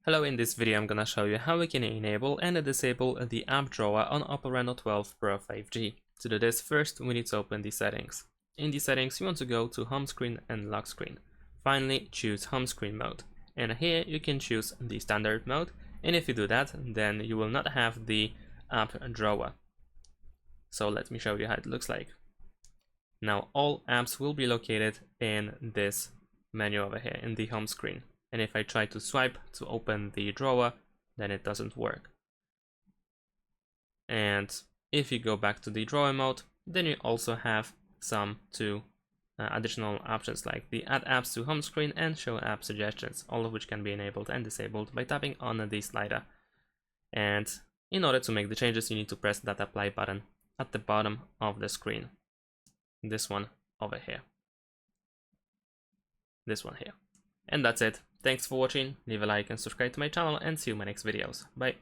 Hello, in this video I'm gonna show you how we can enable and disable the app drawer on OPPO Reno 12 Pro 5G. To do this, first we need to open the settings. In the settings you want to go to home screen and lock screen. Finally choose home screen mode, and here you can choose the standard mode, and if you do that then you will not have the app drawer. So let me show you how it looks like. Now all apps will be located in this menu over here in the home screen. And if I try to swipe to open the drawer, then it doesn't work. And if you go back to the drawer mode, then you also have some two additional options like the add apps to home screen and show app suggestions, all of which can be enabled and disabled by tapping on the slider. And in order to make the changes, you need to press that apply button at the bottom of the screen. This one over here. This one here. And that's it. Thanks for watching, leave a like and subscribe to my channel, and see you in my next videos. Bye.